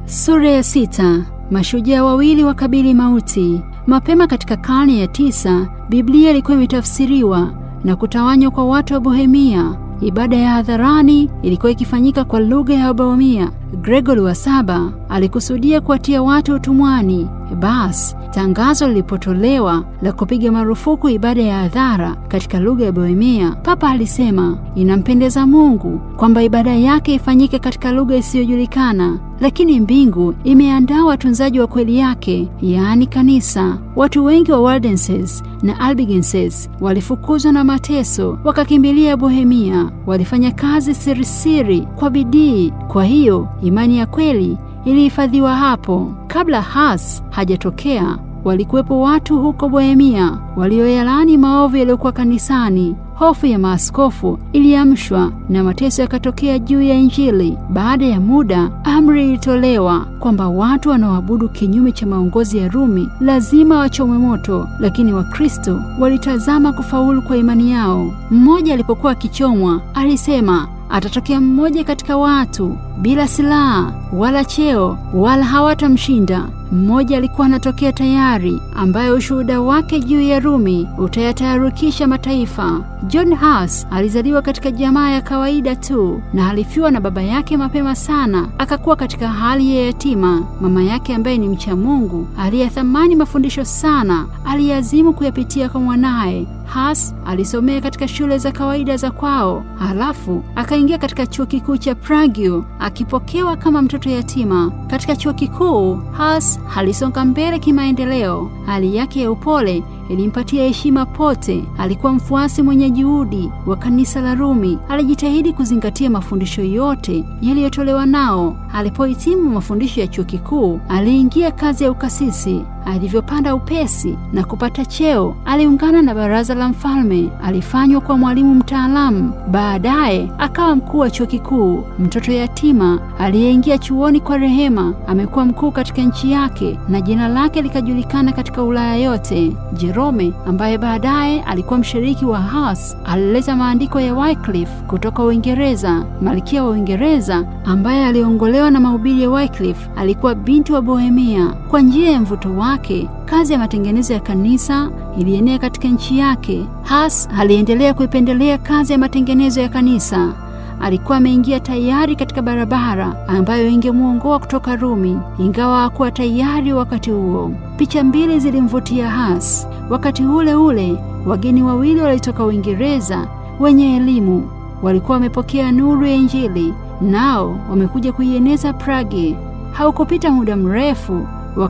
Sura ya 6. Mashujaa wawili wakabili mauti. Mapema katika karne ya 9, Biblia ilikuwa imetafsiriwa na kutawanywa kwa watu wa Bohemia. Ibada ya hadharani ilikuwa ikifanyika kwa lugha ya Bohemia. Gregory wa 7 alikusudia kuwatia watu utumwani. Basi tangazo lilipotolewa la kupiga marufuku ibada ya hadhara katika lugha ya Bohemia, Papa alisema inampendeza Mungu kwamba ibada yake ifanyike katika lugha isiyojulikana, lakini mbingu imeandaa watunzaji wa kweli yake, yaani kanisa. Watu wengi wa Waldenses na Albigenses walifukuzwa na mateso wakakimbilia Bohemia. Walifanya kazi siri kwa bidii, kwa hiyo imani ya kweli ilihifadhiwa hapo. Kabla Hus hajatokea, walikuwepo watu huko Bohemia walioyalaani maovu yaliyokuwa kanisani. Hofu ya maaskofu iliamshwa na mateso yakatokea juu ya Injili. Baada ya muda, amri ilitolewa kwamba watu wanaoabudu kinyume cha maongozi ya Rumi lazima wachomwe moto, lakini Wakristo walitazama kufaulu kwa imani yao. Mmoja alipokuwa akichomwa, alisema atatokea mmoja katika watu bila silaha wala cheo wala hawatamshinda. Mmoja alikuwa anatokea tayari, ambaye ushuhuda wake juu ya Rumi utayatayarukisha mataifa. John Hus alizaliwa katika jamaa ya kawaida tu na alifiwa na baba yake mapema sana. Akakuwa katika hali ya yatima. Mama yake ambaye ni mcha Mungu, aliyethamani mafundisho sana, aliazimu kuyapitia kwa mwanaye. Hus alisomea katika shule za kawaida za kwao, halafu akaingia katika chuo kikuu cha Prague akipokewa kama mtoto yatima. Katika chuo kikuu, Hus alisonga mbele kimaendeleo. Hali yake ya upole ilimpatia heshima pote. Alikuwa mfuasi mwenye juhudi wa kanisa la Rumi. Alijitahidi kuzingatia mafundisho yote yaliyotolewa nao. Alipohitimu mafundisho ya chuo kikuu, aliingia kazi ya ukasisi. Alivyopanda upesi na kupata cheo, aliungana na baraza la mfalme. Alifanywa kwa mwalimu mtaalamu. Baadaye akawa mkuu wa chuo kikuu. Mtoto yatima aliyeingia chuoni kwa rehema amekuwa mkuu katika nchi yake na jina lake likajulikana katika Ulaya yote. Jerome, ambaye baadaye alikuwa mshiriki wa Hus, alileta maandiko ya Wycliffe kutoka Uingereza. Malkia wa Uingereza ambaye aliongolewa na mahubiri ya Wycliffe alikuwa binti wa Bohemia. Kwa njia ya mvuto wake, kazi ya matengenezo ya kanisa ilienea katika nchi yake. Hus aliendelea kuipendelea kazi ya matengenezo ya kanisa. Alikuwa ameingia tayari katika barabara ambayo ingemuongoa kutoka Rumi, ingawa hakuwa tayari wakati huo. Picha mbili zilimvutia Hus. Wakati ule ule, wageni wawili walitoka Uingereza wenye elimu walikuwa wamepokea nuru ya Injili, nao wamekuja kuieneza Prague. Haukupita muda mrefu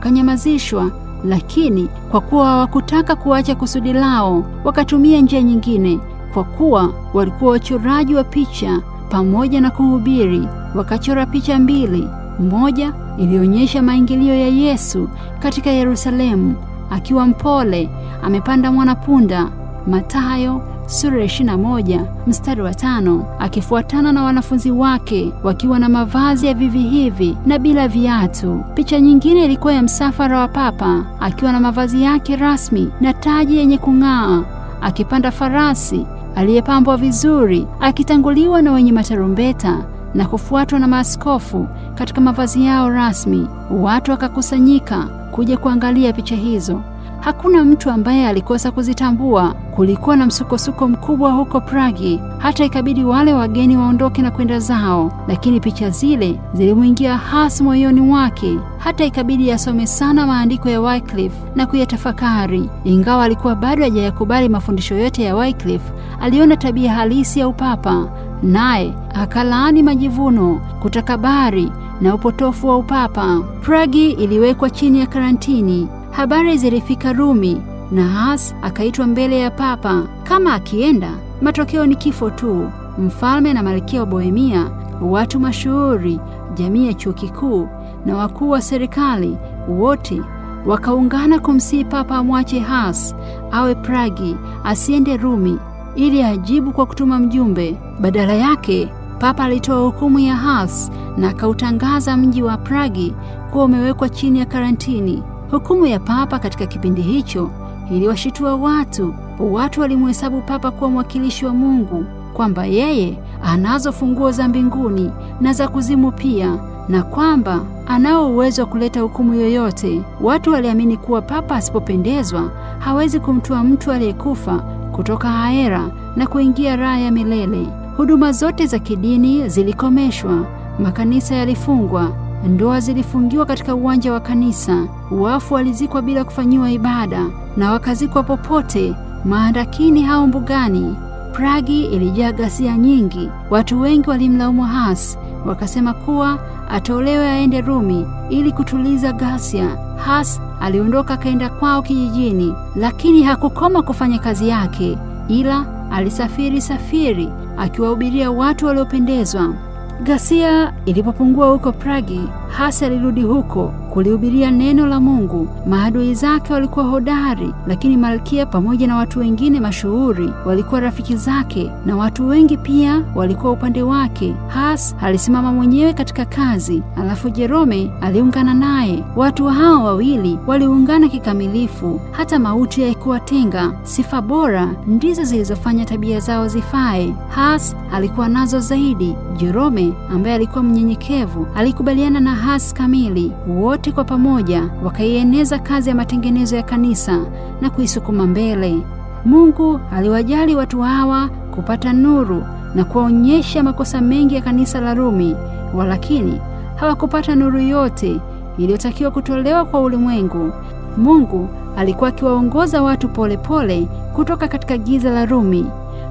wakanyamazishwa, lakini kwa kuwa hawakutaka kuacha kusudi lao, wakatumia njia nyingine. Kwa kuwa walikuwa wachoraji wa picha pamoja na kuhubiri, wakachora picha mbili. Moja ilionyesha maingilio ya Yesu katika Yerusalemu akiwa mpole, amepanda mwanapunda, Mathayo sura 21 mstari wa 5, akifuatana na wanafunzi wake wakiwa na mavazi ya vivi hivi na bila viatu. Picha nyingine ilikuwa ya msafara wa Papa akiwa na mavazi yake rasmi na taji yenye kung'aa, akipanda farasi aliyepambwa vizuri, akitanguliwa na wenye matarumbeta na kufuatwa na maaskofu katika mavazi yao rasmi. Watu wakakusanyika kuja kuangalia picha hizo. Hakuna mtu ambaye alikosa kuzitambua. Kulikuwa na msukosuko mkubwa huko Prague, hata ikabidi wale wageni waondoke na kwenda zao, lakini picha zile zilimwingia Hus moyoni mwake, hata ikabidi asome sana maandiko ya Wycliffe na kuyatafakari. Ingawa alikuwa bado hajayakubali mafundisho yote ya Wycliffe, aliona tabia halisi ya upapa, naye akalaani majivuno, kutakabari na upotofu wa upapa. Prague iliwekwa chini ya karantini. Habari zilifika Rumi na Hus akaitwa mbele ya Papa. Kama akienda, matokeo ni kifo tu. Mfalme na malkia wa Bohemia, watu mashuhuri, jamii ya chuo kikuu na wakuu wa serikali wote wakaungana kumsihi Papa amwache Hus awe Prague, asiende Rumi ili ajibu kwa kutuma mjumbe. Badala yake, Papa alitoa hukumu ya Hus na akautangaza mji wa Prague kuwa umewekwa chini ya karantini. Hukumu ya Papa katika kipindi hicho iliwashitua watu. Watu walimhesabu Papa kuwa mwakilishi wa Mungu, kwamba yeye anazo funguo za mbinguni na za kuzimu pia, na kwamba anao uwezo wa kuleta hukumu yoyote. Watu waliamini kuwa papa asipopendezwa hawezi kumtoa mtu aliyekufa kutoka haera na kuingia raha ya milele. Huduma zote za kidini zilikomeshwa, makanisa yalifungwa, ndoa zilifungiwa katika uwanja wa kanisa, wafu walizikwa bila kufanyiwa ibada na wakazikwa popote, maandakini au mbugani. Pragi ilijaa ghasia nyingi. Watu wengi walimlaumu Hus, wakasema kuwa atolewe aende Rumi ili kutuliza ghasia. Hus aliondoka kaenda kwao kijijini, lakini hakukoma kufanya kazi yake, ila alisafiri akiwahubiria watu waliopendezwa. Ghasia ilipopungua huko Pragi, Hus alirudi huko kulihubiria neno la Mungu. Maadui zake walikuwa hodari, lakini Malkia pamoja na watu wengine mashuhuri walikuwa rafiki zake, na watu wengi pia walikuwa upande wake. Hus alisimama mwenyewe katika kazi, alafu Jerome aliungana naye. Watu hao wawili waliungana kikamilifu, hata mauti haikuwatenga. Sifa bora ndizo zilizofanya tabia zao zifae. Hus alikuwa nazo zaidi. Jerome ambaye alikuwa mnyenyekevu alikubaliana na Hus kamili. Wote kwa pamoja wakaieneza kazi ya matengenezo ya kanisa na kuisukuma mbele. Mungu aliwajali watu hawa kupata nuru na kuwaonyesha makosa mengi ya kanisa la Rumi, walakini hawakupata nuru yote iliyotakiwa kutolewa kwa ulimwengu. Mungu alikuwa akiwaongoza watu polepole kutoka katika giza la Rumi,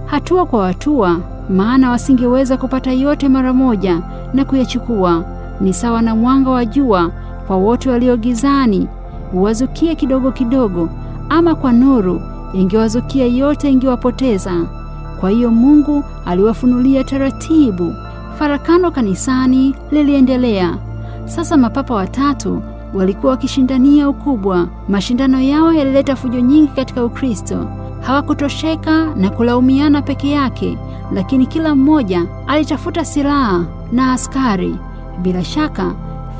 hatua kwa hatua, maana wasingeweza kupata yote mara moja na kuyachukua. Ni sawa na mwanga wa jua kwa wote walio gizani, uwazukie kidogo kidogo, ama kwa nuru ingewazukia yote, ingewapoteza. Kwa hiyo Mungu aliwafunulia taratibu. Farakano kanisani liliendelea. Sasa mapapa watatu walikuwa wakishindania ukubwa. Mashindano yao yalileta fujo nyingi katika Ukristo. Hawakutosheka na kulaumiana peke yake, lakini kila mmoja alitafuta silaha na askari. Bila shaka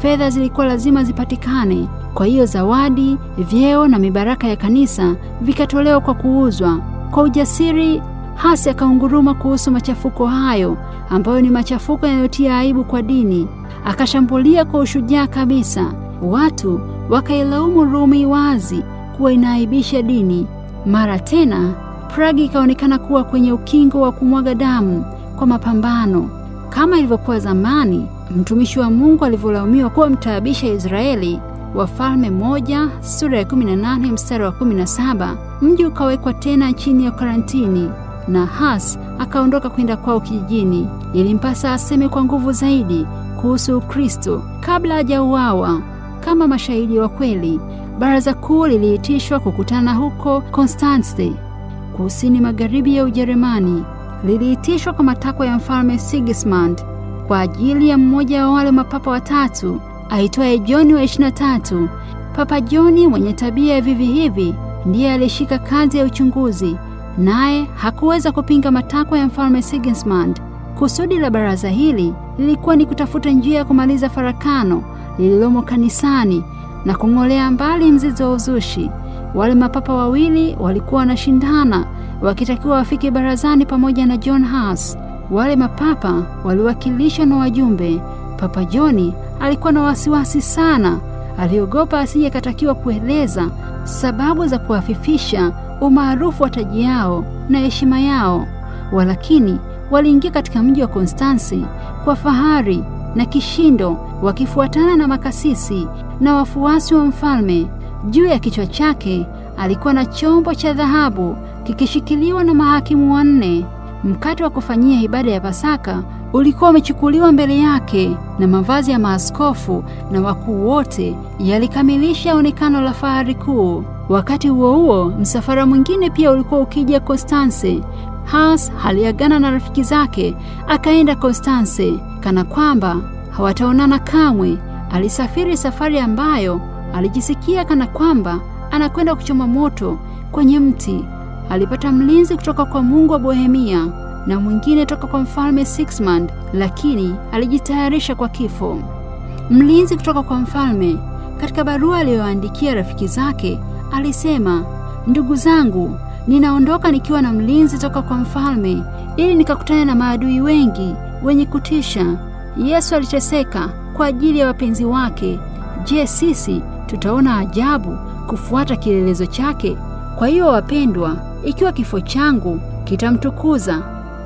fedha zilikuwa lazima zipatikane. Kwa hiyo zawadi, vyeo na mibaraka ya kanisa vikatolewa kwa kuuzwa. Kwa ujasiri, Hus akaunguruma kuhusu machafuko hayo, ambayo ni machafuko yanayotia aibu kwa dini. Akashambulia kwa ushujaa kabisa. Watu wakailaumu Rumi wazi kuwa inaaibisha dini. Mara tena Pragi ikaonekana kuwa kwenye ukingo wa kumwaga damu kwa mapambano. Kama ilivyokuwa zamani, mtumishi wa Mungu alivyolaumiwa kuwa mtaabisha Israeli, Wafalme 1 sura ya 18 mstari wa 17, mji ukawekwa tena chini ya karantini na Hus akaondoka kwenda kwao kijijini. Ilimpasa aseme kwa nguvu zaidi kuhusu Ukristo kabla hajauawa. Kama mashahidi wa kweli, baraza kuu liliitishwa kukutana huko Konstanze, kusini magharibi ya Ujerumani. Liliitishwa kwa matakwa ya mfalme Sigismund kwa ajili ya mmoja wa wale mapapa watatu aitwaye John wa 23. Papa John mwenye tabia ya vivi hivi ndiye alishika kazi ya uchunguzi, naye hakuweza kupinga matakwa ya mfalme Sigismund. Kusudi la baraza hili lilikuwa ni kutafuta njia ya kumaliza farakano lililomo kanisani na kung'olea mbali mzizi wa uzushi. Wale mapapa wawili walikuwa wanashindana, wakitakiwa wafike barazani pamoja na John Hus. Wale mapapa waliwakilishwa na wajumbe. Papa John alikuwa na wasiwasi sana. Aliogopa asije katakiwa kueleza sababu za kuafifisha umaarufu wa taji yao na heshima yao. Walakini waliingia katika mji wa Konstanze kwa fahari na kishindo, wakifuatana na makasisi na wafuasi wa mfalme. Juu ya kichwa chake alikuwa na chombo cha dhahabu kikishikiliwa na mahakimu 4. Mkate wa kufanyia ibada ya Pasaka ulikuwa umechukuliwa mbele yake, na mavazi ya maaskofu na wakuu wote yalikamilisha onekano la fahari kuu. Wakati huo huo, msafara mwingine pia ulikuwa ukija Konstanze. Hus aliagana na rafiki zake akaenda Konstanze kana kwamba hawataonana kamwe. Alisafiri safari ambayo alijisikia kana kwamba anakwenda kuchoma moto kwenye mti. Alipata mlinzi kutoka kwa Mungu wa Bohemia na mwingine toka kwa mfalme Sigismund, lakini alijitayarisha kwa kifo. Mlinzi kutoka kwa mfalme, katika barua aliyoandikia rafiki zake, alisema, ndugu zangu, ninaondoka nikiwa na mlinzi toka kwa mfalme ili nikakutane na maadui wengi wenye kutisha. Yesu aliteseka kwa ajili ya wapenzi wake. Je, sisi tutaona ajabu kufuata kielelezo chake? Kwa hiyo wapendwa, ikiwa kifo changu kitamtukuza,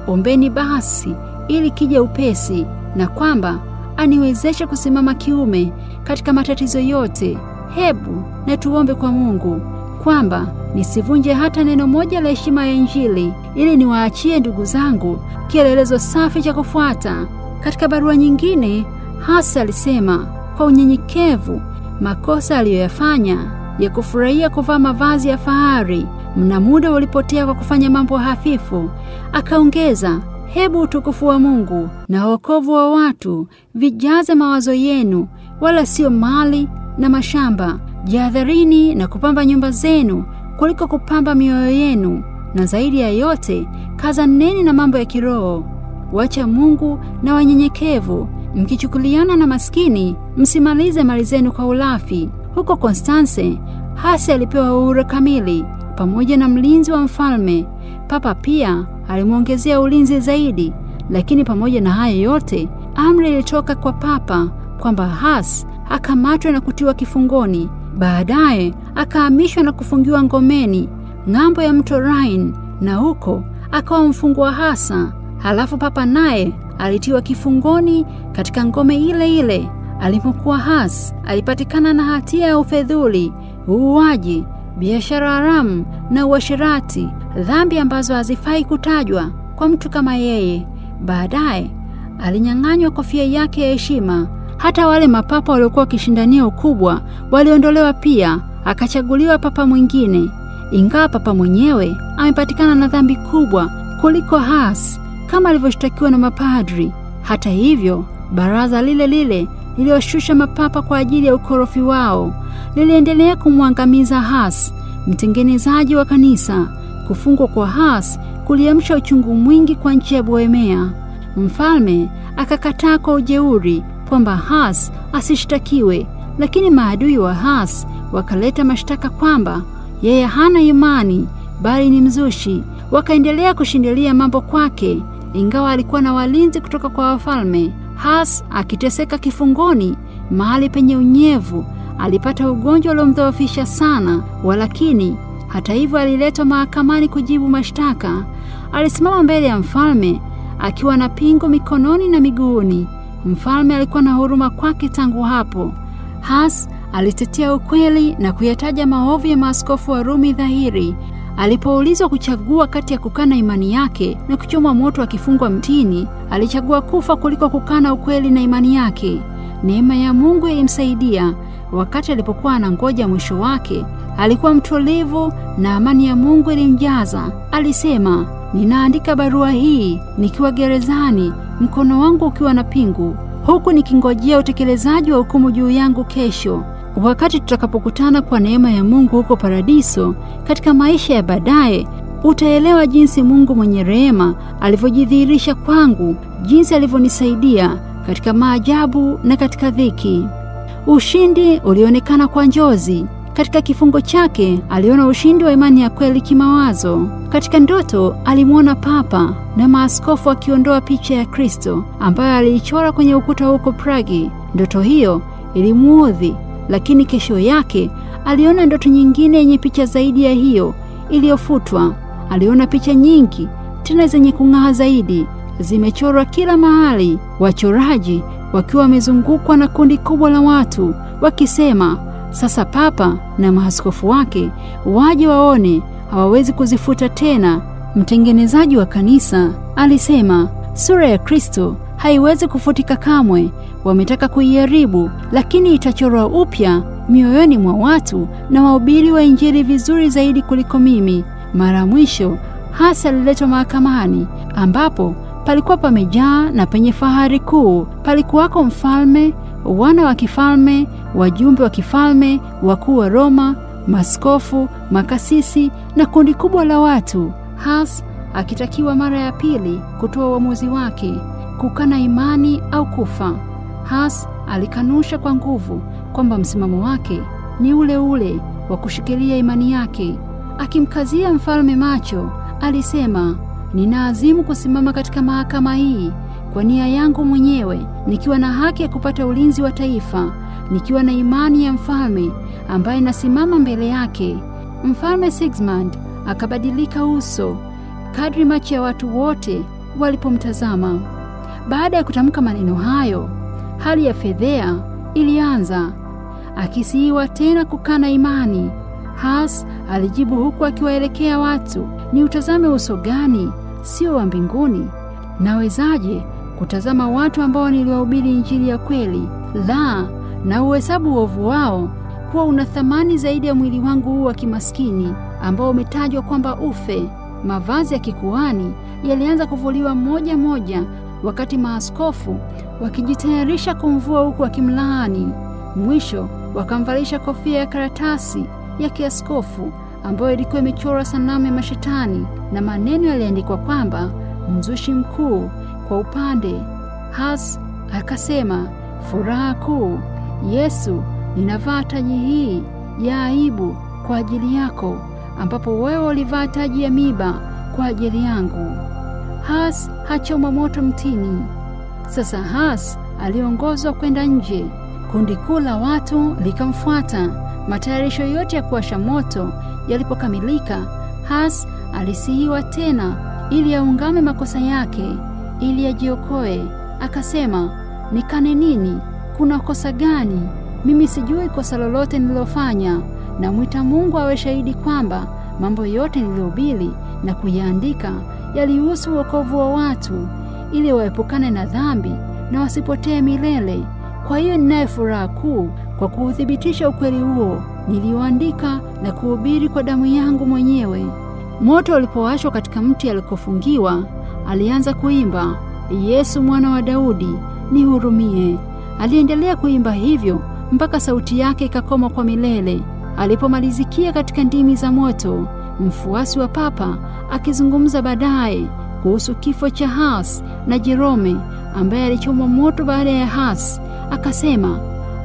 ombeni basi ili kije upesi, na kwamba aniwezeshe kusimama kiume katika matatizo yote. Hebu na tuombe kwa Mungu kwamba nisivunje hata neno moja la heshima ya Injili, ili niwaachie ndugu zangu kielelezo safi cha kufuata. Katika barua nyingine, Hasa alisema kwa unyenyekevu makosa aliyoyafanya ya kufurahia kuvaa mavazi ya fahari, mna muda ulipotea kwa kufanya mambo hafifu. Akaongeza, hebu utukufu wa Mungu na wokovu wa watu vijaze mawazo yenu, wala sio mali na mashamba. Jihadharini na kupamba nyumba zenu kuliko kupamba mioyo yenu, na zaidi ya yote kazaneni na mambo ya kiroho. Wacha Mungu na wanyenyekevu, mkichukuliana na maskini, msimalize mali zenu kwa ulafi. Huko Konstanse, Hasi alipewa uhuru kamili pamoja na mlinzi wa mfalme. Papa pia alimwongezea ulinzi zaidi, lakini pamoja na hayo yote, amri ilitoka kwa Papa kwamba Hasi akamatwe na kutiwa kifungoni. Baadaye akahamishwa na kufungiwa ngomeni ng'ambo ya mto Rhine, na huko akawa mfungwa hasa. Halafu Papa naye alitiwa kifungoni katika ngome ile ile alipokuwa Hasi alipatikana na hatia ya ufedhuli, uuaji, biashara haramu na uasherati, dhambi ambazo hazifai kutajwa kwa mtu kama yeye. Baadaye alinyang'anywa kofia yake ya heshima. Hata wale mapapa waliokuwa wakishindania ukubwa waliondolewa pia, akachaguliwa papa mwingine. Ingawa papa mwenyewe amepatikana na dhambi kubwa kuliko Hasi kama alivyoshtakiwa na mapadri, hata hivyo baraza lile lile lilioshusha mapapa kwa ajili ya ukorofi wao liliendelea kumwangamiza Hasi, mtengenezaji wa kanisa. Kufungwa kwa Hasi kuliamsha uchungu mwingi kwa nchi ya Bohemia. Mfalme akakataa kwa ujeuri kwamba Hasi asishtakiwe, lakini maadui wa Hasi wakaleta mashtaka kwamba yeye hana imani bali ni mzushi. Wakaendelea kushindilia mambo kwake, ingawa alikuwa na walinzi kutoka kwa wafalme. Hasi akiteseka kifungoni mahali penye unyevu, alipata ugonjwa uliomdhoofisha sana, walakini hata hivyo aliletwa mahakamani kujibu mashtaka. Alisimama mbele ya mfalme akiwa na pingu mikononi na miguuni. Mfalme alikuwa na huruma kwake tangu hapo. Hasi alitetea ukweli na kuyataja maovu ya maaskofu wa Rumi dhahiri. Alipoulizwa kuchagua kati ya kukana imani yake na kuchomwa moto akifungwa mtini, alichagua kufa kuliko kukana ukweli na imani yake. Neema ya Mungu ilimsaidia. Wakati alipokuwa anangoja mwisho wake, alikuwa mtulivu na amani ya Mungu ilimjaza. Alisema, ninaandika barua hii nikiwa gerezani, mkono wangu ukiwa na pingu, huku nikingojea utekelezaji wa hukumu juu yangu kesho. Wakati tutakapokutana kwa neema ya Mungu huko paradiso katika maisha ya baadaye, utaelewa jinsi Mungu mwenye rehema alivyojidhihirisha kwangu, jinsi alivyonisaidia katika maajabu na katika dhiki. Ushindi ulionekana kwa njozi. Katika kifungo chake aliona ushindi wa imani ya kweli kimawazo. Katika ndoto alimwona Papa na maaskofu akiondoa picha ya Kristo ambayo aliichora kwenye ukuta huko Pragi. Ndoto hiyo ilimuudhi, lakini kesho yake aliona ndoto nyingine yenye picha zaidi ya hiyo iliyofutwa. Aliona picha nyingi tena zenye kung'aa zaidi, zimechorwa kila mahali, wachoraji wakiwa wamezungukwa na kundi kubwa la watu wakisema, sasa Papa na maaskofu wake waje waone, hawawezi kuzifuta tena. Mtengenezaji wa kanisa alisema, sura ya Kristo haiwezi kufutika kamwe. Wametaka kuiharibu, lakini itachorwa upya mioyoni mwa watu na wahubiri wa Injili vizuri zaidi kuliko mimi. Mara mwisho Hasi aliletwa mahakamani, ambapo palikuwa pamejaa na penye fahari kuu. Palikuwako mfalme, wana wa kifalme, wajumbe wa kifalme, wakuu wa Roma, maskofu, makasisi na kundi kubwa la watu. Hasi akitakiwa mara ya pili kutoa uamuzi wake, kukana imani au kufa. Hasi alikanusha kwa nguvu kwamba msimamo wake ni ule ule wa kushikilia imani yake. Akimkazia mfalme macho, alisema, ninaazimu kusimama katika mahakama hii kwa nia yangu mwenyewe, nikiwa na haki ya kupata ulinzi wa taifa, nikiwa na imani ya mfalme ambaye nasimama mbele yake. Mfalme Sigismund akabadilika uso kadri macho ya watu wote walipomtazama. Baada ya kutamka maneno hayo, hali ya fedhea ilianza. Akisihiwa tena kukana imani, Hus alijibu huku akiwaelekea watu, ni utazame uso gani, sio wa mbinguni? Nawezaje kutazama watu ambao niliwahubiri injili ya kweli? La, na uhesabu uovu wao kuwa una thamani zaidi ya mwili wangu huu wa kimaskini ambao umetajwa kwamba ufe. Mavazi ya kikuhani yalianza kuvuliwa moja moja, wakati maaskofu wakijitayarisha kumvua huku wakimlaani. Mwisho wakamvalisha kofia ya karatasi ya kiaskofu ambayo ilikuwa imechorwa sanamu ya mashetani na maneno yaliandikwa kwamba mzushi mkuu kwa upande. Hus akasema, furaha kuu, Yesu, ninavaa taji hii ya aibu kwa ajili yako, ambapo wewe ulivaa taji ya miba kwa ajili yangu. Hus hachoma moto mtini. Sasa Hus aliongozwa kwenda nje. Kundi kuu la watu likamfuata. Matayarisho yote ya kuwasha moto yalipokamilika, Hus alisihiwa tena ili aungame makosa yake, ili ajiokoe. Akasema, nikane nini? Kuna kosa gani? Mimi sijui kosa lolote nililofanya. Namwita Mungu awe shahidi kwamba mambo yote niliyohubiri na kuyaandika yalihusu wokovu wa watu, ili waepukane na dhambi na wasipotee milele. Kwa hiyo ninayo furaha kuu kwa kuuthibitisha ukweli huo nilioandika na kuhubiri kwa damu yangu mwenyewe. Moto ulipowashwa katika mti alikofungiwa, alianza kuimba, Yesu mwana wa Daudi, nihurumie. Aliendelea kuimba hivyo mpaka sauti yake ikakoma kwa milele. Alipomalizikia katika ndimi za moto, mfuasi wa papa akizungumza baadaye kuhusu kifo cha Hus na Jerome ambaye alichomwa moto baada ya Hus, akasema,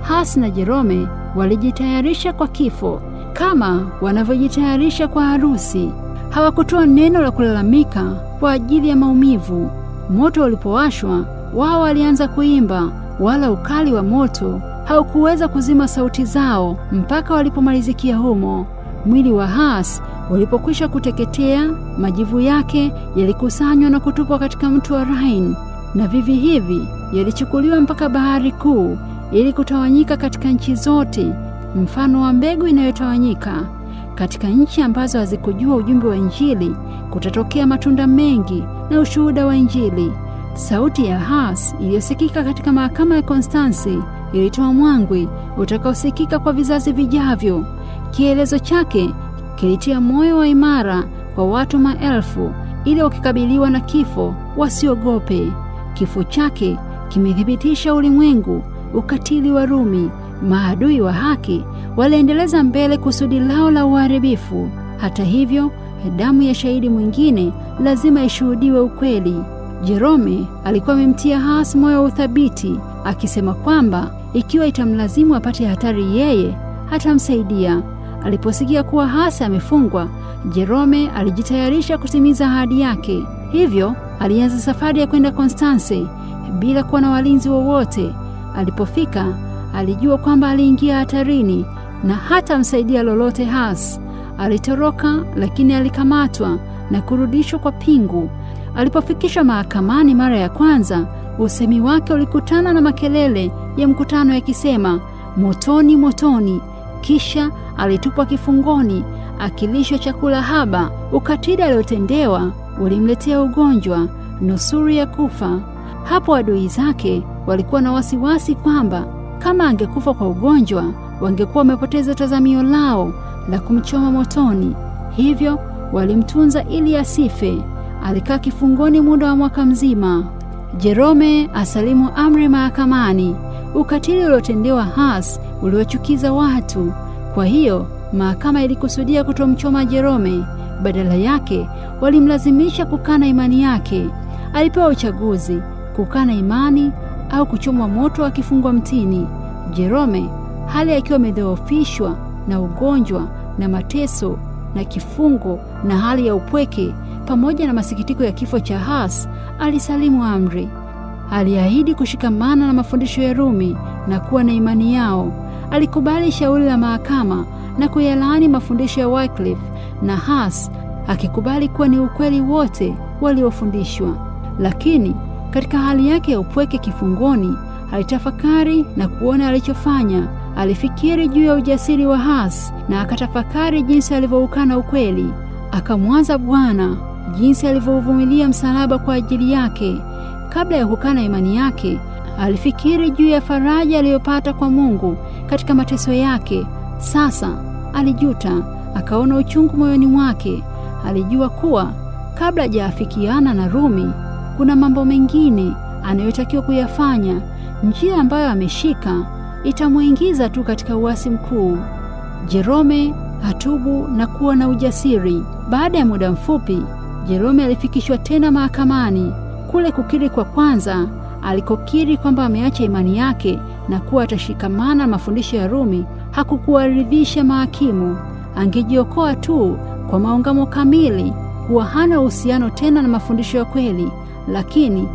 Hus na Jerome walijitayarisha kwa kifo kama wanavyojitayarisha kwa harusi. Hawakutoa neno la kulalamika kwa ajili ya maumivu. Moto ulipowashwa, wao walianza kuimba, wala ukali wa moto haukuweza kuzima sauti zao mpaka walipomalizikia humo. Mwili wa Hus ulipokwisha kuteketea, majivu yake yalikusanywa na kutupwa katika mto wa Rhine, na vivi hivi yalichukuliwa mpaka bahari kuu ili kutawanyika katika nchi zote, mfano wa mbegu inayotawanyika. Katika nchi ambazo hazikujua ujumbe wa Injili kutatokea matunda mengi na ushuhuda wa Injili. Sauti ya Hus iliyosikika katika mahakama ya Konstansi ilitoa mwangwi utakaosikika kwa vizazi vijavyo. Kielezo chake kilitia moyo wa imara kwa watu maelfu, ili wakikabiliwa na kifo wasiogope. Kifo chake kimethibitisha ulimwengu ukatili wa Rumi. Maadui wa haki waliendeleza mbele kusudi lao la uharibifu. Hata hivyo, damu ya shahidi mwingine lazima ishuhudiwe ukweli. Jerome alikuwa amemtia Hus moyo wa uthabiti, akisema kwamba ikiwa itamlazimu apate hatari yeye hatamsaidia. Aliposikia kuwa Hus amefungwa, Jerome alijitayarisha kutimiza ahadi yake. Hivyo alianza safari ya kwenda Konstanse bila kuwa na walinzi wowote. Alipofika, alijua kwamba aliingia hatarini na hata msaidia lolote Hus. Alitoroka, lakini alikamatwa na kurudishwa kwa pingu. Alipofikishwa mahakamani mara ya kwanza, usemi wake ulikutana na makelele ya mkutano yakisema, motoni, motoni. Kisha alitupwa kifungoni akilishwa chakula haba. Ukatili aliotendewa ulimletea ugonjwa, nusuri ya kufa. Hapo adui zake walikuwa na wasiwasi kwamba kama angekufa kwa ugonjwa, wangekuwa wamepoteza tazamio lao la kumchoma motoni. Hivyo walimtunza ili asife. Alikaa kifungoni muda wa mwaka mzima. Jerome asalimu amri mahakamani. Ukatili uliotendewa Hus uliwachukiza watu. Kwa hiyo mahakama ilikusudia kutomchoma Jerome. Badala yake walimlazimisha kukana imani yake. Alipewa uchaguzi: kukana imani au kuchomwa moto akifungwa mtini. Jerome, hali akiwa amedhoofishwa na ugonjwa na mateso na kifungo na hali ya upweke pamoja na masikitiko ya kifo cha Hus, alisalimu amri. aliahidi kushikamana na mafundisho ya Rumi na kuwa na imani yao. Alikubali shauri la mahakama na kuyalaani mafundisho ya Wycliffe na Hus, akikubali kuwa ni ukweli wote waliofundishwa. Lakini katika hali yake ya upweke kifungoni, alitafakari na kuona alichofanya. Alifikiri juu ya ujasiri wa Hus na akatafakari jinsi alivyoukana ukweli. Akamwaza Bwana, jinsi alivyouvumilia msalaba kwa ajili yake. Kabla ya kukana imani yake, alifikiri juu ya faraja aliyopata kwa Mungu katika mateso yake. Sasa alijuta, akaona uchungu moyoni mwake. Alijua kuwa kabla hajaafikiana na Rumi, kuna mambo mengine anayotakiwa kuyafanya. Njia ambayo ameshika itamuingiza tu katika uasi mkuu. Jerome atubu na kuwa na ujasiri. Baada ya muda mfupi, Jerome alifikishwa tena mahakamani. Kule kukiri kwa kwanza, alikokiri kwamba ameacha imani yake na kuwa atashikamana na mafundisho ya Rumi, hakukuwaridhisha mahakimu. Angejiokoa tu kwa maungamo kamili kuwa hana uhusiano tena na mafundisho ya kweli, lakini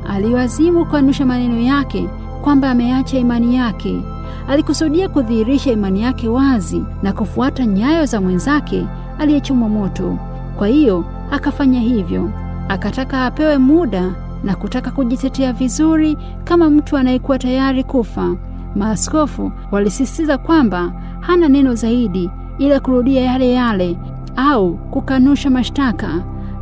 aliwazimu kukanusha maneno yake kwamba ameacha imani yake. Alikusudia kudhihirisha imani yake wazi na kufuata nyayo za mwenzake aliyechomwa moto. Kwa hiyo akafanya hivyo. Akataka apewe muda na kutaka kujitetea vizuri kama mtu anayekuwa tayari kufa. Maaskofu walisisitiza kwamba hana neno zaidi ila kurudia yale yale au kukanusha mashtaka.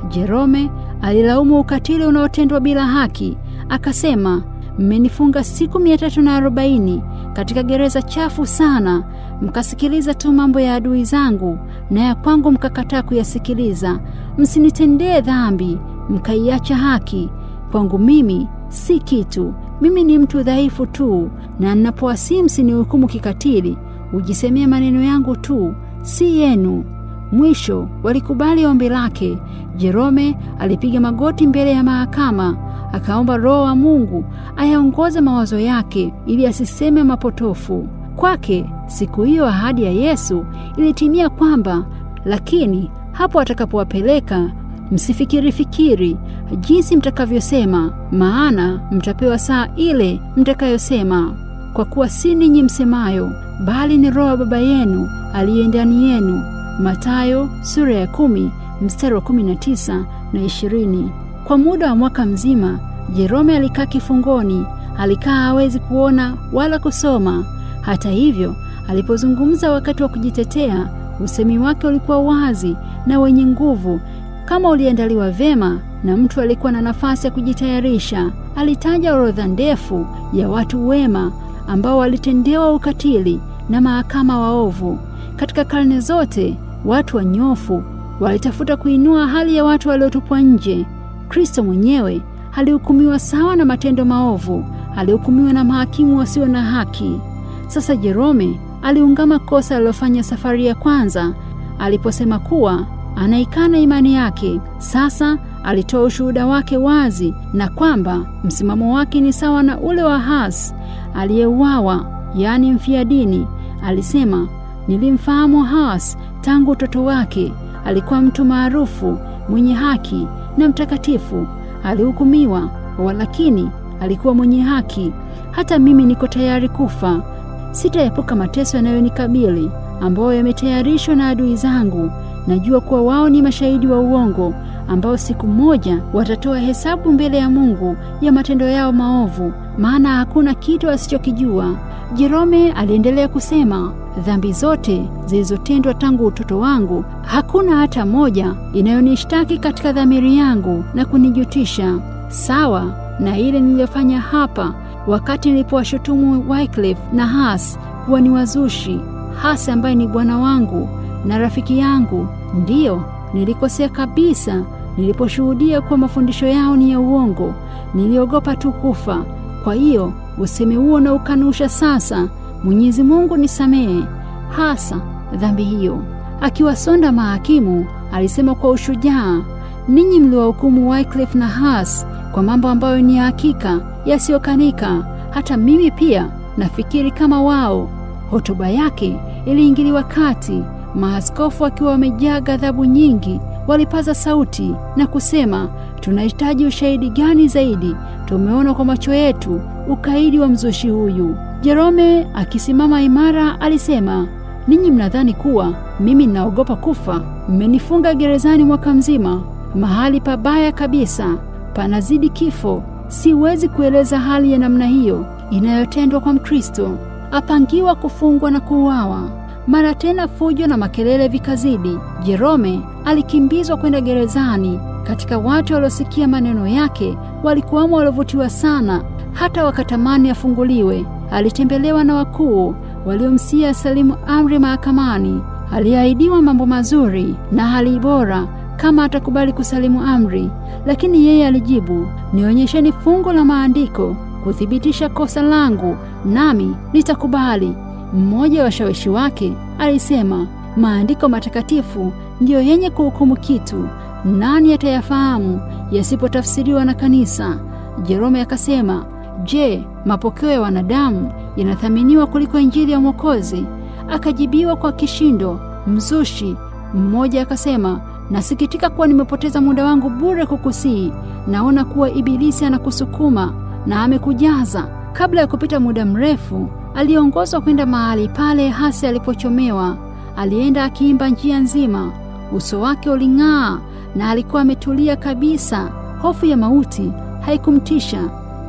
Jerome alilaumu ukatili unaotendwa bila haki. Akasema, mmenifunga siku 340 katika gereza chafu sana. Mkasikiliza tu mambo ya adui zangu na ya kwangu mkakataa kuyasikiliza. Msinitendee dhambi, mkaiacha haki. Kwangu mimi si kitu. Mimi ni mtu dhaifu tu, na ninapowasihi msinihukumu kikatili. Ujisemea maneno yangu tu, si yenu. Mwisho walikubali ombi lake. Jerome alipiga magoti mbele ya mahakama, akaomba Roho wa Mungu ayaongoze mawazo yake ili asiseme mapotofu. Kwake siku hiyo ahadi ya Yesu ilitimia kwamba, lakini hapo atakapowapeleka msifikiri jinsi mtakavyosema, maana mtapewa saa ile mtakayosema, kwa kuwa si ninyi msemayo, bali ni Roho wa Baba yenu aliye ndani yenu. Mathayo sura ya 10 mstari wa 19 na 20. Kwa muda wa mwaka mzima Jerome alikaa kifungoni. Alikaa hawezi kuona wala kusoma. Hata hivyo, alipozungumza wakati wa kujitetea, usemi wake ulikuwa wazi na wenye nguvu, kama uliandaliwa vema na mtu alikuwa na nafasi ya kujitayarisha. Alitaja orodha ndefu ya watu wema ambao walitendewa ukatili na mahakama waovu. Katika karne zote, watu wanyofu walitafuta kuinua hali ya watu waliotupwa nje. Kristo mwenyewe alihukumiwa sawa na matendo maovu, alihukumiwa na mahakimu wasio na haki. Sasa Jerome aliungama kosa alilofanya safari ya kwanza aliposema kuwa anaikana imani yake. Sasa alitoa ushuhuda wake wazi na kwamba msimamo wake ni sawa na ule wa Hus aliyeuawa, yaani mfia dini. Alisema, nilimfahamu Hus tangu utoto wake. Alikuwa mtu maarufu, mwenye haki na mtakatifu. Alihukumiwa, walakini alikuwa mwenye haki. Hata mimi niko tayari kufa. Sitaepuka mateso yanayonikabili ambayo yametayarishwa na adui zangu. Najua kuwa wao ni mashahidi wa uongo ambao siku moja watatoa hesabu mbele ya Mungu ya matendo yao maovu, maana hakuna kitu asichokijua. Jerome aliendelea kusema, dhambi zote zilizotendwa tangu utoto wangu, hakuna hata moja inayonishtaki katika dhamiri yangu na kunijutisha, sawa na ile niliyofanya hapa wakati nilipowashutumu Wycliffe na Hus kuwa ni wazushi. Hus ambaye ni bwana wangu na rafiki yangu, ndiyo nilikosea kabisa niliposhuhudia kuwa mafundisho yao ni ya uongo. Niliogopa tu kufa. Kwa hiyo useme huo na ukanusha sasa. Mwenyezi Mungu nisamehe hasa dhambi hiyo. Akiwasonda mahakimu, alisema kwa ushujaa, ninyi mliwahukumu Wycliffe na Hus kwa mambo ambayo ni hakika yasiyokanika. Hata mimi pia nafikiri kama wao. Hotuba yake iliingiliwa kati, maaskofu wakiwa wamejaa ghadhabu nyingi walipaza sauti na kusema, tunahitaji ushahidi gani zaidi? Tumeona kwa macho yetu ukaidi wa mzushi huyu. Jerome akisimama imara alisema, ninyi mnadhani kuwa mimi ninaogopa kufa? Mmenifunga gerezani mwaka mzima, mahali pabaya kabisa, panazidi kifo. Siwezi kueleza hali ya namna hiyo inayotendwa kwa Mkristo, apangiwa kufungwa na kuuawa. Mara tena fujo na makelele vikazidi. Jerome alikimbizwa kwenda gerezani. Katika watu waliosikia maneno yake walikuwamo waliovutiwa sana, hata wakatamani afunguliwe. Alitembelewa na wakuu waliomsia salimu amri mahakamani. Aliahidiwa mambo mazuri na hali bora kama atakubali kusalimu amri, lakini yeye alijibu, nionyesheni fungu la maandiko kuthibitisha kosa langu, nami nitakubali. Mmoja wa washawishi wake alisema, maandiko matakatifu ndiyo yenye kuhukumu kitu, nani atayafahamu yasipotafsiriwa na kanisa? Jerome akasema, je, mapokeo ya wanadamu yanathaminiwa kuliko injili ya Mwokozi? Akajibiwa kwa kishindo, mzushi. Mmoja akasema, nasikitika kuwa nimepoteza muda wangu bure kukusii. Naona kuwa ibilisi anakusukuma na amekujaza. Kabla ya kupita muda mrefu, aliongozwa kwenda mahali pale hasi alipochomewa. Alienda akiimba njia nzima. Uso wake uling'aa na alikuwa ametulia kabisa. Hofu ya mauti haikumtisha.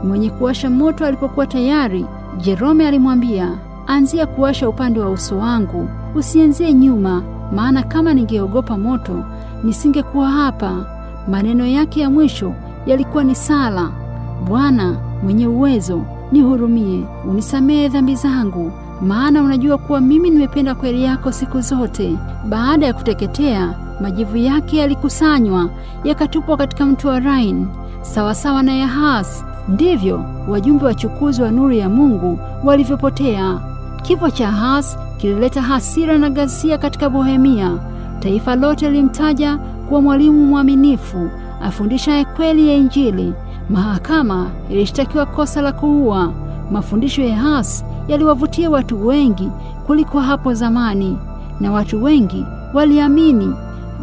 Mwenye kuwasha moto alipokuwa tayari, Jerome alimwambia, anzia kuwasha upande wa uso wangu, usianzie nyuma, maana kama ningeogopa moto nisingekuwa hapa. Maneno yake ya mwisho yalikuwa ni sala, Bwana mwenye uwezo, nihurumie, unisamehe dhambi zangu, maana unajua kuwa mimi nimependa kweli yako siku zote. Baada ya kuteketea, majivu yake yalikusanywa yakatupwa katika mto wa Rhine, sawasawa na Yahas. Ndivyo wajumbe wachukuzi wa nuru ya Mungu walivyopotea. Kifo cha Yahas kilileta hasira na ghasia katika Bohemia. Taifa lote lilimtaja kuwa mwalimu mwaminifu, afundishaye kweli ya Injili. Mahakama ilishtakiwa kosa la kuua. Mafundisho ya Yahas yaliwavutia watu wengi kuliko hapo zamani, na watu wengi waliamini.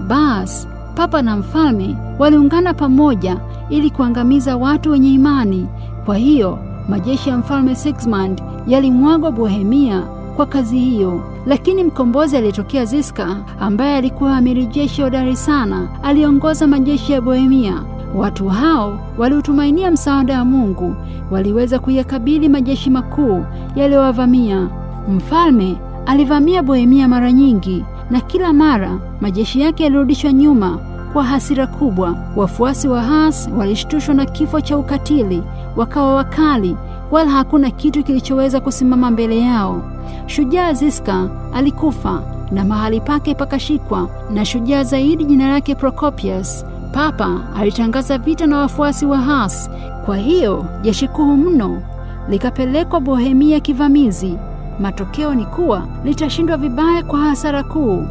Basi papa na mfalme waliungana pamoja ili kuangamiza watu wenye imani. Kwa hiyo majeshi ya mfalme Sigismund yalimwagwa Bohemia kwa kazi hiyo. Lakini mkombozi aliyetokea Ziska, ambaye alikuwa amiri jeshi hodari sana, aliongoza majeshi ya Bohemia. Watu hao waliutumainia msaada wa Mungu, waliweza kuyakabili majeshi makuu yaliyowavamia. Mfalme alivamia Bohemia mara nyingi, na kila mara majeshi yake yalirudishwa nyuma kwa hasira kubwa. Wafuasi wa Yahas walishtushwa na kifo cha ukatili, wakawa wakali, wala hakuna kitu kilichoweza kusimama mbele yao. Shujaa Ziska alikufa na mahali pake pakashikwa na shujaa zaidi, jina lake Procopius. Papa alitangaza vita na wafuasi wa Yahas. Kwa hiyo jeshi kuu mno likapelekwa Bohemia kivamizi. Matokeo ni kuwa litashindwa vibaya kwa hasara kuu.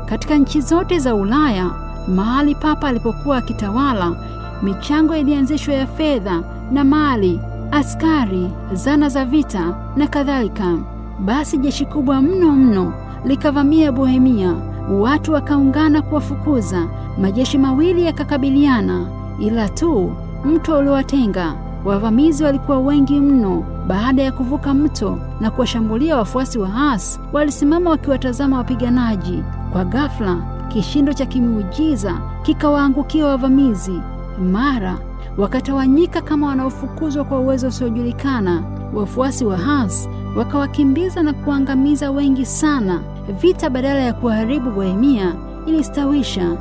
Katika nchi zote za Ulaya mahali papa alipokuwa akitawala, michango ilianzishwa ya fedha na mali, askari, zana za vita na kadhalika. Basi jeshi kubwa mno likavamia Bohemia. Watu wakaungana kuwafukuza. Majeshi mawili yakakabiliana, ila tu mto uliwatenga. Wavamizi walikuwa wengi mno. Baada ya kuvuka mto na kuwashambulia wafuasi wa Yahas, walisimama wakiwatazama wapiganaji. Kwa ghafla, kishindo cha kimiujiza kikawaangukia wavamizi. Mara wakatawanyika kama wanaofukuzwa kwa uwezo usiojulikana. Wafuasi wa Yahas wakawakimbiza na kuangamiza wengi sana. Vita badala ya kuharibu Bohemia ilistawisha.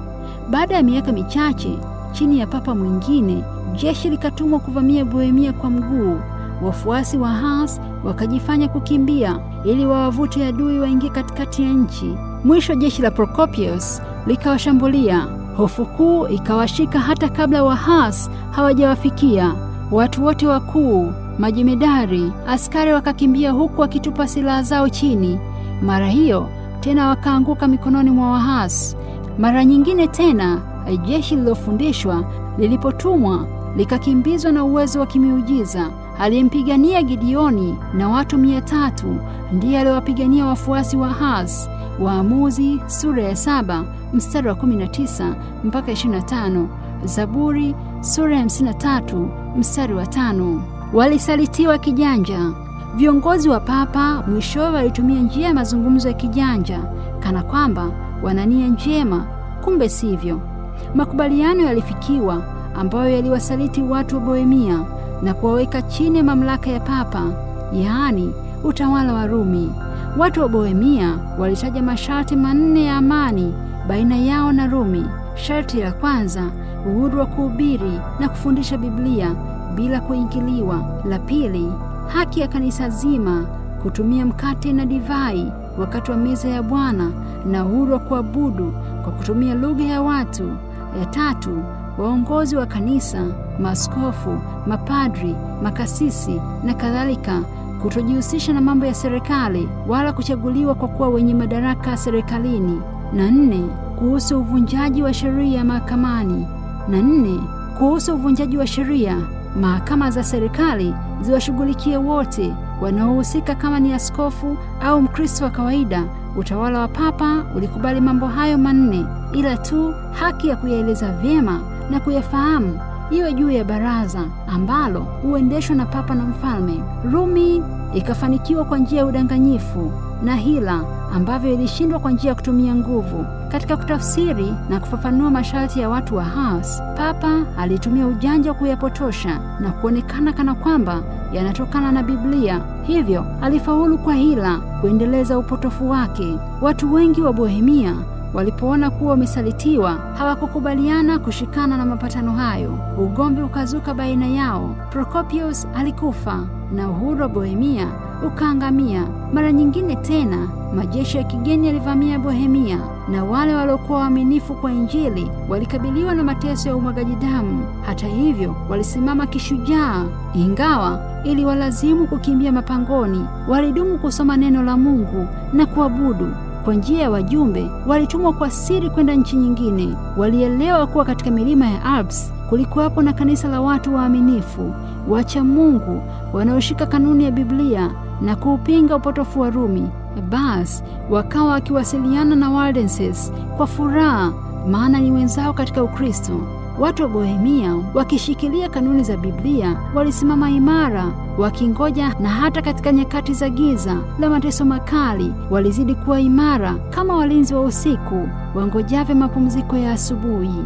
Baada ya miaka michache, chini ya papa mwingine, jeshi likatumwa kuvamia Bohemia kwa mguu. Wafuasi wa Yahas wakajifanya kukimbia ili wawavute adui waingie katikati ya nchi. Mwisho jeshi la Procopius likawashambulia. Hofu kuu ikawashika hata kabla wa Yahas hawajawafikia. Watu wote wakuu, majemedari, askari wakakimbia huku wakitupa silaha zao chini. Mara hiyo tena wakaanguka mikononi mwa Yahas. Mara nyingine tena jeshi lilofundishwa lilipotumwa likakimbizwa na uwezo wa kimiujiza. aliyempigania Gideoni na watu 300 ndiye aliwapigania wafuasi wa Ahaz. Waamuzi sura ya 7 mstari wa 19 mpaka 25. Zaburi sura ya 53 mstari wa 5. Walisalitiwa kijanja. Viongozi wa papa mwishowe walitumia njia ya mazungumzo ya kijanja kana kwamba wana nia njema, kumbe sivyo. Makubaliano yalifikiwa ambayo yaliwasaliti watu wa Bohemia na kuwaweka chini ya mamlaka ya papa, yaani utawala wa Rumi. Watu wa Bohemia walitaja masharti 4 ya amani baina yao na Rumi. Sharti la kwanza, uhuru wa kuhubiri na kufundisha Biblia bila kuingiliwa. La pili, haki ya kanisa zima kutumia mkate na divai wakati wa meza ya Bwana na uhuru wa kuabudu kwa kutumia lugha ya watu. Ya tatu, waongozi wa kanisa, maaskofu, mapadri, makasisi na kadhalika kutojihusisha na mambo ya serikali wala kuchaguliwa kwa kuwa wenye madaraka serikalini. Na 4, kuhusu uvunjaji wa sheria mahakamani. Kuhusu uvunjaji wa sheria, mahakama za serikali ziwashughulikie wote wanaohusika, kama ni askofu au Mkristo wa kawaida. Utawala wa papa ulikubali mambo hayo 4, ila tu haki ya kuyaeleza vyema na kuyafahamu iwe juu ya baraza ambalo huendeshwa na papa na mfalme. Rumi ikafanikiwa kwa njia ya udanganyifu na hila ambavyo ilishindwa kwa njia ya kutumia nguvu. Katika kutafsiri na kufafanua masharti ya watu wa Ahaz, papa alitumia ujanja wa kuyapotosha na kuonekana kana kwamba yanatokana na Biblia. Hivyo alifaulu kwa hila kuendeleza upotofu wake. Watu wengi wa Bohemia walipoona kuwa wamesalitiwa hawakukubaliana kushikana na mapatano hayo. Ugomvi ukazuka baina yao. Prokopius alikufa na uhuru wa Bohemia ukaangamia. Mara nyingine tena majeshi ya kigeni yalivamia Bohemia, na wale waliokuwa waaminifu kwa Injili walikabiliwa na mateso ya umwagaji damu. Hata hivyo, walisimama kishujaa, ingawa ili walazimu kukimbia mapangoni. Walidumu kusoma neno la Mungu na kuabudu. Kwa njia ya wajumbe walitumwa kwa siri kwenda nchi nyingine. Walielewa kuwa katika milima ya Alps kulikuwapo na kanisa la watu waaminifu, wacha Mungu, wanaoshika kanuni ya Biblia na kuupinga upotofu wa Rumi. Basi wakawa wakiwasiliana na Waldenses kwa furaha, maana ni wenzao katika Ukristo. Watu wa Bohemia wakishikilia kanuni za Biblia walisimama imara, wakingoja, na hata katika nyakati za giza la mateso makali walizidi kuwa imara kama walinzi wa usiku wangojavyo mapumziko ya asubuhi.